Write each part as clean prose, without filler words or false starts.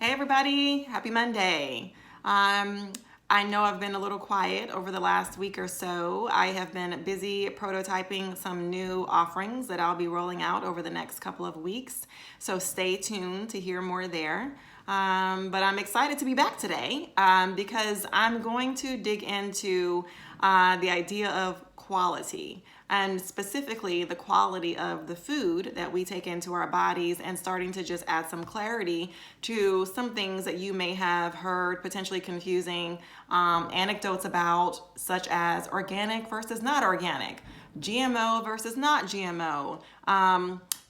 Hey everybody, happy Monday. I know I've been a little quiet over the last week or so. I have been busy prototyping some new offerings that I'll be rolling out over the next couple of weeks. So stay tuned to hear more there. But I'm excited to be back today because I'm going to dig into the idea of quality, and specifically the quality of the food that we take into our bodies, and starting to just add some clarity to some things that you may have heard potentially confusing anecdotes about, such as organic versus not organic, GMO versus not GMO.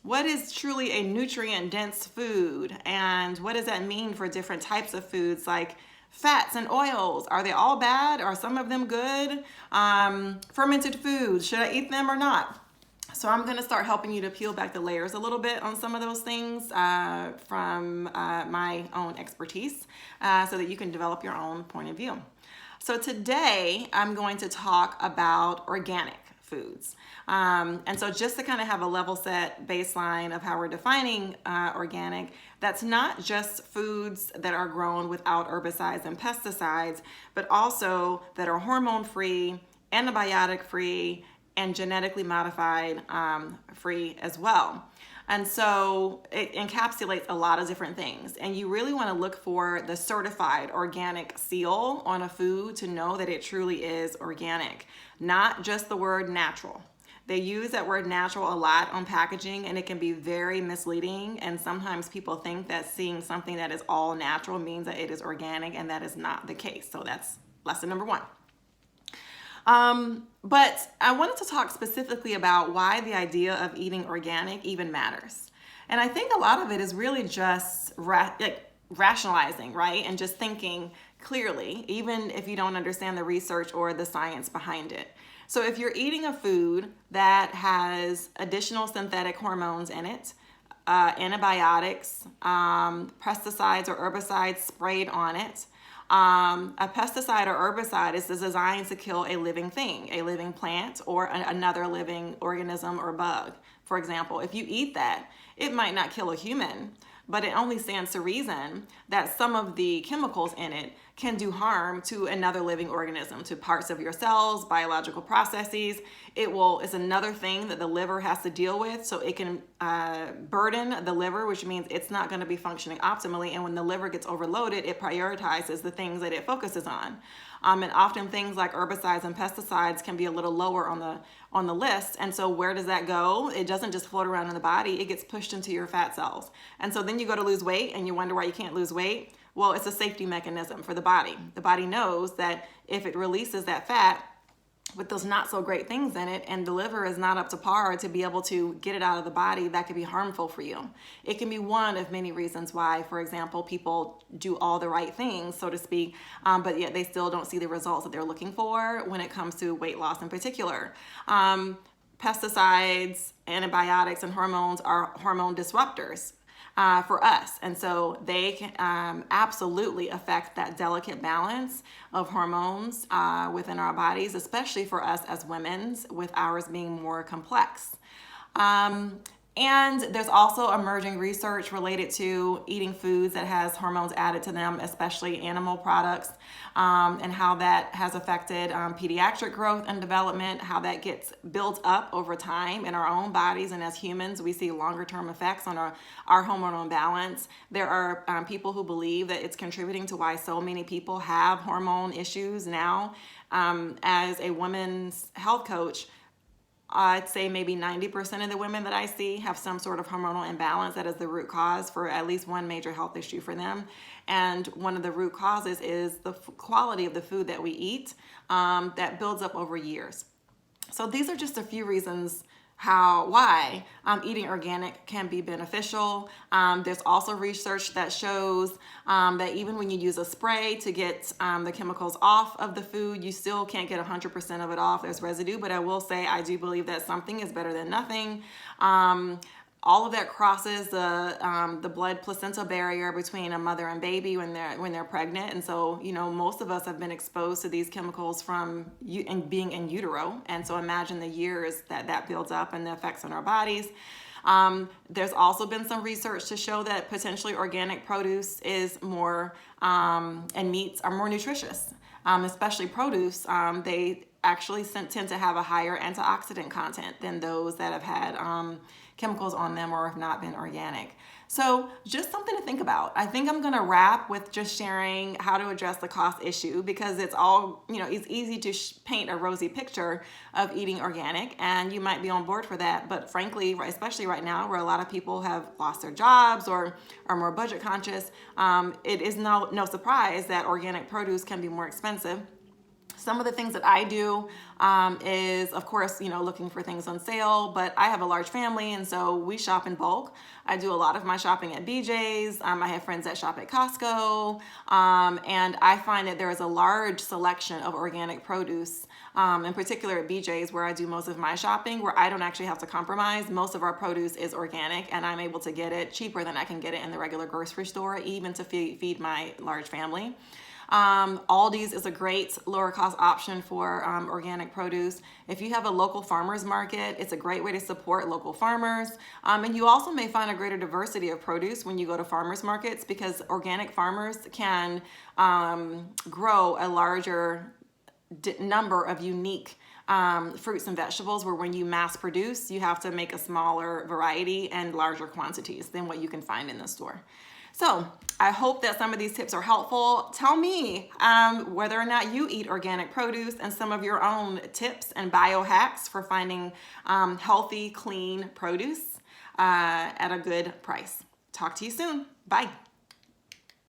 What is truly a nutrient dense food, and what does that mean for different types of foods like fats and oils? Are they all bad? Are some of them good? Fermented foods, should I eat them or not? So I'm going to start helping you to peel back the layers a little bit on some of those things from my own expertise so that you can develop your own point of view. So today I'm going to talk about organic foods. And so just to kind of have a level set baseline of how we're defining organic, that's not just foods that are grown without herbicides and pesticides, but also that are hormone free, antibiotic free, and genetically modified free as well. And so it encapsulates a lot of different things. And you really want to look for the certified organic seal on a food to know that it truly is organic, not just the word natural. They use that word natural a lot on packaging, and it can be very misleading. And sometimes people think that seeing something that is all natural means that it is organic, and that is not the case. So that's lesson number one. But I wanted to talk specifically about why the idea of eating organic even matters. And I think a lot of it is really just rationalizing, right? And just thinking clearly, even if you don't understand the research or the science behind it. So if you're eating a food that has additional synthetic hormones in it, antibiotics, pesticides or herbicides sprayed on it, a pesticide or herbicide is designed to kill a living thing, a living plant, or another living organism or bug. For example, if you eat that, it might not kill a human, but it only stands to reason that some of the chemicals in it can do harm to another living organism, to parts of your cells, biological processes. It's another thing that the liver has to deal with, so it can burden the liver, which means it's not going to be functioning optimally. And when the liver gets overloaded, it prioritizes the things that it focuses on. And often things like herbicides and pesticides can be a little lower on the list. And so where does that go? It doesn't just float around in the body, it gets pushed into your fat cells. And so then you go to lose weight and you wonder why you can't lose weight. Well, it's a safety mechanism for the body. The body knows that if it releases that fat with those not so great things in it, and the liver is not up to par to be able to get it out of the body, that could be harmful for you. It can be one of many reasons why, for example, people do all the right things, so to speak, but yet they still don't see the results that they're looking for when it comes to weight loss in particular. Pesticides, antibiotics, and hormones are hormone disruptors for us. And so they can absolutely affect that delicate balance of hormones within our bodies, especially for us as women, with ours being more complex. And there's also emerging research related to eating foods that has hormones added to them, especially animal products, and how that has affected pediatric growth and development, how that gets built up over time in our own bodies. And as humans, we see longer term effects on our hormonal balance. There are people who believe that it's contributing to why so many people have hormone issues now. As a women's health coach, I'd say maybe 90% of the women that I see have some sort of hormonal imbalance that is the root cause for at least one major health issue for them. And one of the root causes is the quality of the food that we eat that builds up over years. So these are just a few reasons why eating organic can be beneficial. There's also research that shows that even when you use a spray to get the chemicals off of the food, you still can't get 100% of it off. There's residue, but I will say I do believe that something is better than nothing. All of that crosses the blood placenta barrier between a mother and baby when they're pregnant. And so, most of us have been exposed to these chemicals from being in utero. And so imagine the years that builds up and the effects on our bodies. There's also been some research to show that potentially organic produce is more, and meats are more nutritious, especially produce. They actually tend to have a higher antioxidant content than those that have had chemicals on them or have not been organic. So just something to think about. I think I'm going to wrap with just sharing how to address the cost issue, because it's all, it's easy to paint a rosy picture of eating organic, and you might be on board for that. But frankly, especially right now where a lot of people have lost their jobs or are more budget conscious, it is no surprise that organic produce can be more expensive. Some of the things that I do is, of course, looking for things on sale, but I have a large family, and so we shop in bulk. I do a lot of my shopping at BJ's. I have friends that shop at Costco, and I find that there is a large selection of organic produce, in particular at BJ's, where I do most of my shopping, where I don't actually have to compromise. Most of our produce is organic, and I'm able to get it cheaper than I can get it in the regular grocery store, even to feed my large family. Aldi's is a great lower cost option for organic produce. If you have a local farmers market, it's a great way to support local farmers. And you also may find a greater diversity of produce when you go to farmers markets, because organic farmers can grow a larger number of unique fruits and vegetables, where when you mass produce, you have to make a smaller variety and larger quantities than what you can find in the store. So I hope that some of these tips are helpful. Tell me whether or not you eat organic produce and some of your own tips and biohacks for finding healthy, clean produce at a good price. Talk to you soon. Bye.